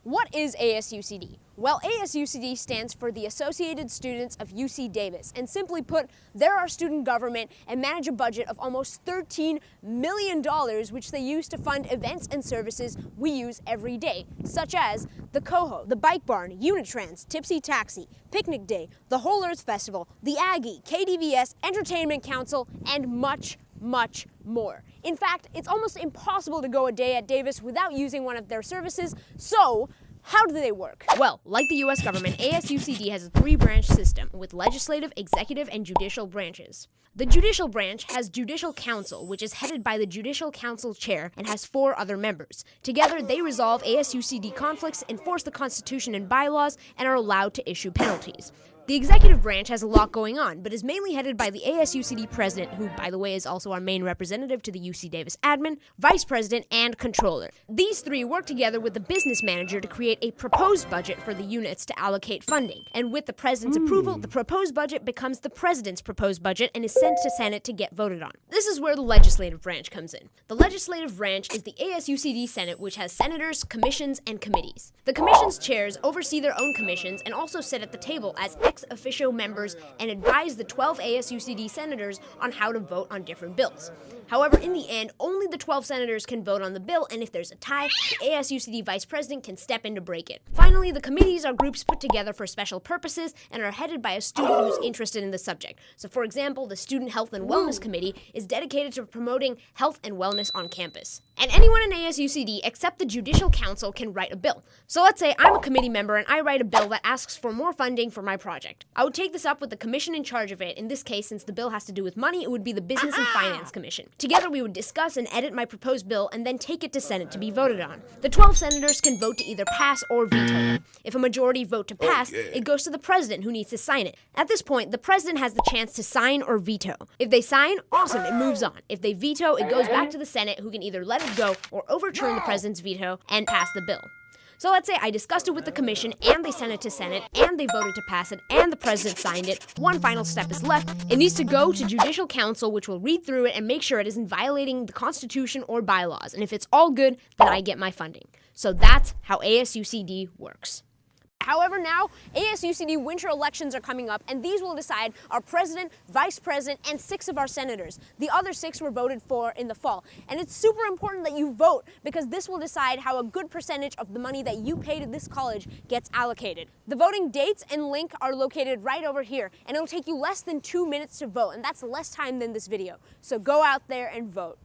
What is ASUCD? Well, ASUCD stands for the Associated Students of UC Davis, and simply put, they're our student government and manage a budget of almost $13 million, which they use to fund events and services we use every day, such as the Coho, the Bike Barn, Unitrans, Tipsy Taxi, Picnic Day, the Whole Earth Festival, the Aggie, KDVS, Entertainment Council, and much more. In fact, it's almost impossible to go a day at Davis without using one of their services, so how do they work? Well, like the US government, ASUCD has a three-branch system with legislative, executive, and judicial branches. The judicial branch has Judicial Council, which is headed by the Judicial Council chair and has 4 other members. Together, they resolve ASUCD conflicts, enforce the Constitution and bylaws, and are allowed to issue penalties. The executive branch has a lot going on, but is mainly headed by the ASUCD president, who, by the way, is also our main representative to the UC Davis admin, vice president, and controller. These 3 work together with the business manager to create a proposed budget for the units to allocate funding. And with the president's approval, the proposed budget becomes the president's proposed budget and is sent to Senate to get voted on. This is where the legislative branch comes in. The legislative branch is the ASUCD Senate, which has senators, commissions, and committees. The commission's chairs oversee their own commissions and also sit at the table as ex officio members and advise the 12 ASUCD senators on how to vote on different bills. However, in the end, only the 12 senators can vote on the bill, and if there's a tie, the ASUCD vice president can step in to break it. Finally, the committees are groups put together for special purposes and are headed by a student who's interested in the subject. So, for example, the Student Health and Wellness Committee is dedicated to promoting health and wellness on campus. And anyone in ASUCD except the Judicial Council can write a bill. So let's say I'm a committee member and I write a bill that asks for more funding for my project. I would take this up with the commission in charge of it. In this case, since the bill has to do with money, it would be the Business and Finance Commission. Together, we would discuss and edit my proposed bill and then take it to Senate to be voted on. The 12 senators can vote to either pass or veto it. If a majority vote to pass, it goes to the president, who needs to sign it. At this point, the president has the chance to sign or veto. If they sign, awesome, it moves on. If they veto, it goes back to the Senate, who can either let it go or overturn the president's veto and pass the bill. So let's say I discussed it with the commission and they sent it to Senate and they voted to pass it and the president signed it. One final step is left. It needs to go to Judicial Council, which will read through it and make sure it isn't violating the Constitution or bylaws. And if it's all good, then I get my funding. So that's how ASUCD works. However, now, ASUCD winter elections are coming up, and these will decide our president, vice president, and 6 of our senators. The other 6 were voted for in the fall. And it's super important that you vote, because this will decide how a good percentage of the money that you pay to this college gets allocated. The voting dates and link are located right over here, and it'll take you less than 2 minutes to vote, and that's less time than this video. So go out there and vote.